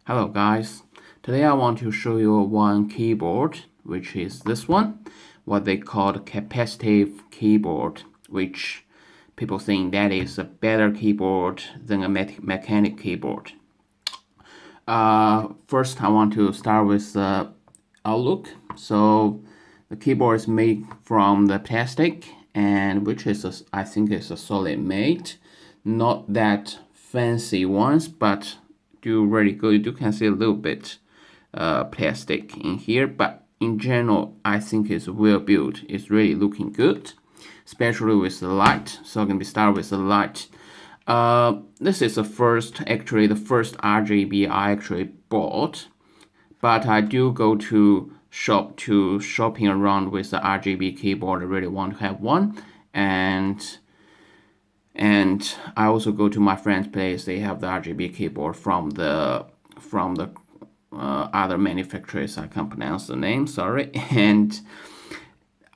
Hello guys, today I want to show you one keyboard, which is this one, what they call the capacitive keyboard, which people think that is a better keyboard than a mechanic keyboard. First I want to start with the outlook. So the keyboard is made from the plastic, and which is I think is a solid made, not that fancy ones, but do really good. You can see a little bit plastic in here, but in general I think it's well built. It's really looking good, especially with the light. So I'm gonna start with the light. This is the first RGB I actually bought, but I do go to shopping around with the RGB keyboard. I really want to have one, and I also go to my friend's place. They have the RGB keyboard from the other manufacturers. I can't pronounce the name, sorry. And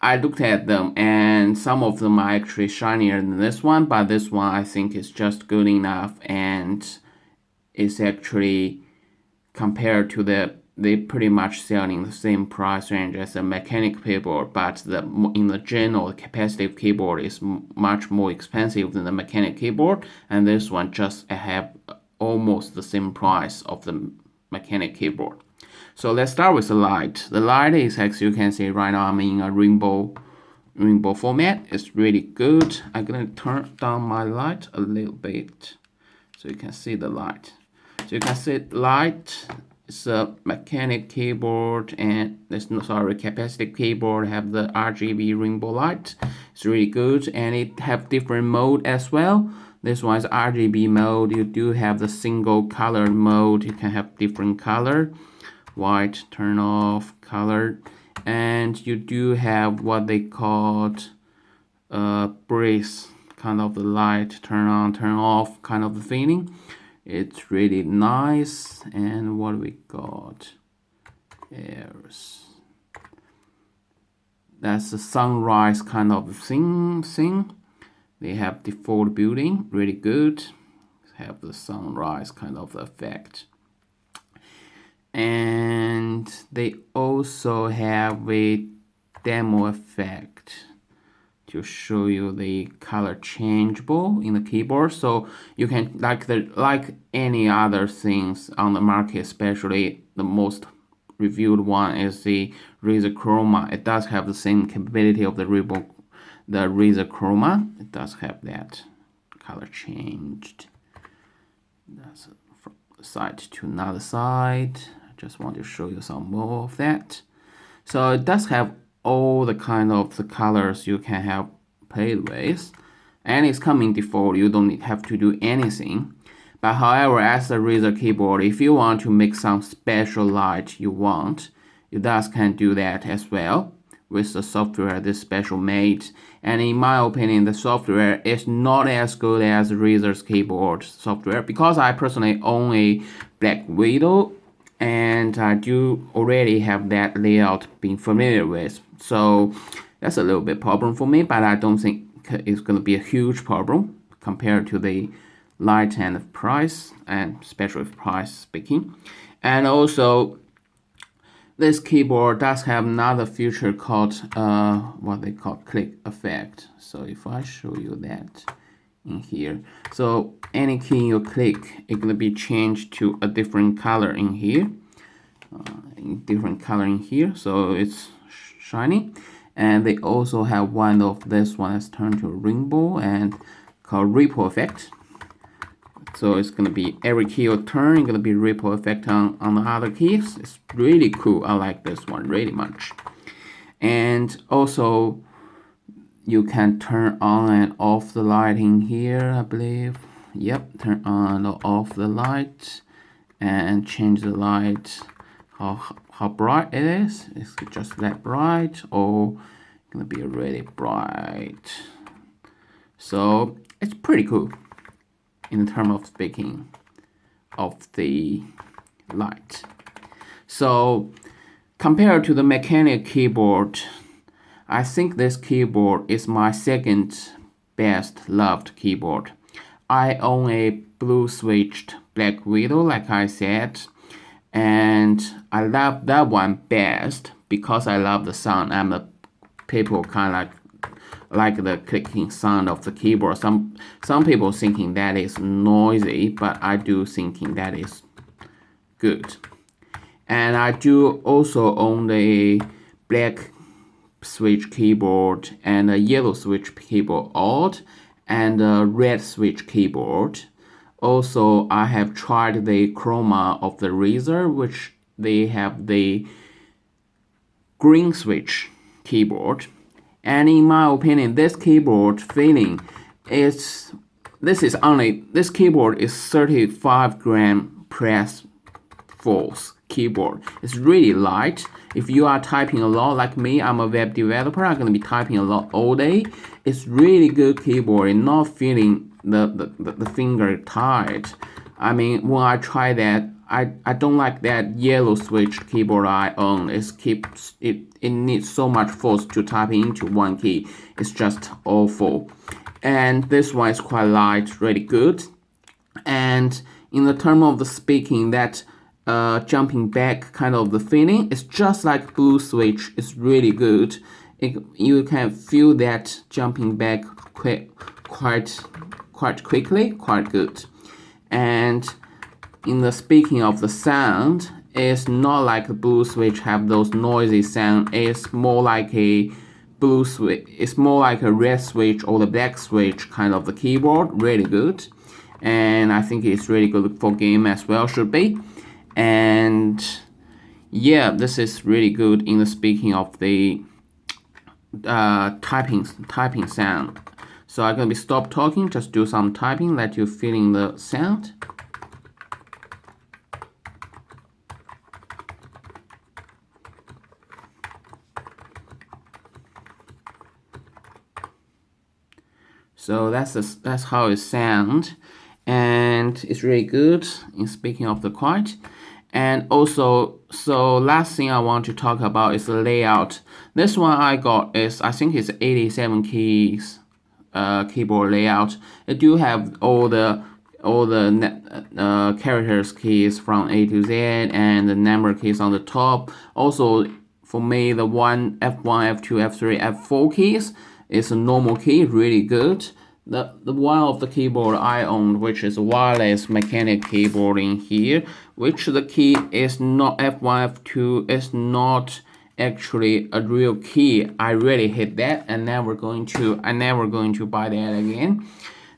I looked at them, and some of them are actually shinier than this one, but this one I think is just good enough, and it's actually compared to they pretty much selling the same price range as a mechanic keyboard, but in the general capacitive keyboard is much more expensive than the mechanic keyboard, and this one just have almost the same price of the mechanic keyboard. So let's start with the light. The light is, as you can see right now, I'm in a rainbow format. It's really good. I'm gonna turn down my light a little bit so you can see the light. So you can see light. It's a mechanic keyboard, and capacitive keyboard have the RGB rainbow light. It's really good, and it have different mode as well. This one is RGB mode. You do have the single color mode. You can have different color, white, turn off, color, and you do have what they called breeze, kind of the light, turn on, turn off, kind of the feeling. It's really nice. And what we got is that's the sunrise kind of thing. They have default building, really good. Have the sunrise kind of effect. And they also have a demo effect to show you the color changeable in the keyboard, so you can like any other things on the market, especially the most reviewed one is the Razer Chroma. It does have the same capability of the Razer Chroma. It does have that color changed. That's from the side to another side. I just want to show you some more of that. So it does have all the kind of the colors you can have played with, and it's coming default. You don't have to do anything. But however, as a Razer keyboard, if you want to make some special light you can do that as well with the software this special made. And in my opinion, the software is not as good as Razer's keyboard software, because I personally own a Black Widow, and I do already have that layout being familiar with. So that's a little bit problem for me, but I don't think it's going to be a huge problem compared to the light and the price, and especially with price speaking. And also this keyboard does have another feature called what they call click effect. So if I show you that in here, so any key you click, it's gonna be changed to a different color in here, so it's shiny. And they also have one of this one that's turned to a rainbow and called ripple effect. So it's gonna be every key you turn, it's gonna be ripple effect on the other keys. It's really cool. I like this one really much. And also you can turn on and off the light in here, I believe. Yep, turn on or off the light and change the light, how bright it is. It's just that bright, or gonna be really bright. So it's pretty cool in terms of speaking of the light. So compared to the mechanic keyboard, I think this keyboard is my second best loved keyboard. I own a blue switched Black Widow, like I said, and I love that one best because I love the sound. I'm a people kind of like the clicking sound of the keyboard. Some people thinking that is noisy, but I do thinking that is good. And I do also own the black switch keyboard and a yellow switch keyboard alt and a red switch keyboard. Also, I have tried the chroma of the Razer, which they have the green switch keyboard. And in my opinion, this keyboard feeling is this keyboard is 35-gram press force keyboard. It's really light. If you are typing a lot like me, I'm a web developer, I'm gonna be typing a lot all day. It's really good keyboard and not feeling the finger tight. I mean, when I try that, I don't like that yellow switch keyboard I own. It needs so much force to type into one key. It's just awful. And this one is quite light, really good. And in the term of the speaking, that jumping back kind of the feeling, it's just like blue switch. It's really good. You can feel that jumping back quite quickly, quite good. And in the speaking of the sound, it's not like the blue switch have those noisy sound. It's more like a blue switch. It's more like a red switch or the black switch kind of the keyboard. Really good, and I think it's really good for game as well. Should be, and yeah, this is really good in the speaking of the typing sound. So I'm gonna be stop talking, just do some typing, let you feeling the sound. So that's how it sounds, and it's really good in speaking of the quiet. And also, so last thing I want to talk about is the layout. This one I got is, I think it's 87 keys keyboard layout. It do have all the characters keys from A to Z and the number keys on the top. Also, for me, the F1, F2, F3, F4 keys is a normal key, really good. The one of the keyboard I own, which is a wireless mechanic keyboard in here, which the key is not F1, F2, is not actually a real key. I really hate that, and never going to buy that again.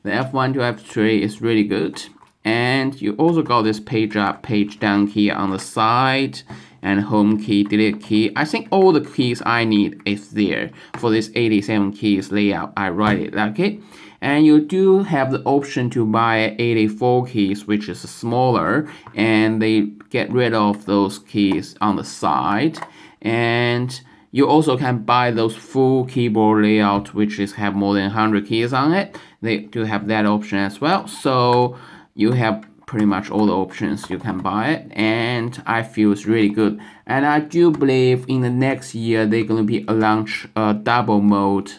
The F1 to F3 is really good. And you also got this page up, page down key on the side, and home key, delete key. I think all the keys I need is there for this 87 keys layout. I write it like it. And you do have the option to buy 84 keys, which is smaller, and they get rid of those keys on the side. And you also can buy those full keyboard layout, which is have more than 100 keys on it. They do have that option as well. So you have pretty much all the options, you can buy it, and I feel it's really good. And I do believe in the next year they're going to be launch a double mode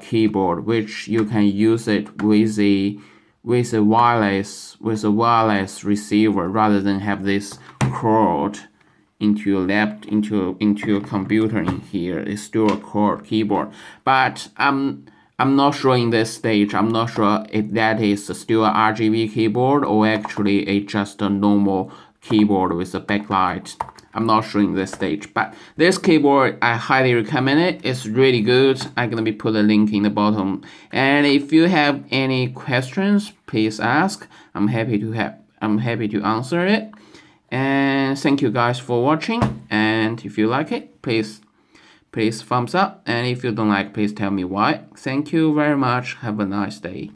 keyboard, which you can use it with a wireless receiver rather than have this cord into your into your computer in here. It's still a cord keyboard, but I'm not sure in this stage. I'm not sure if that is still a RGB keyboard or actually just a normal keyboard with a backlight. I'm not sure in this stage, but this keyboard I highly recommend it. It's really good. I'm gonna be put a link in the bottom. And if you have any questions, please ask. I'm happy to answer it. And thank you guys for watching. And if you like it, please thumbs up, and if you don't like, please tell me why. Thank you very much. Have a nice day.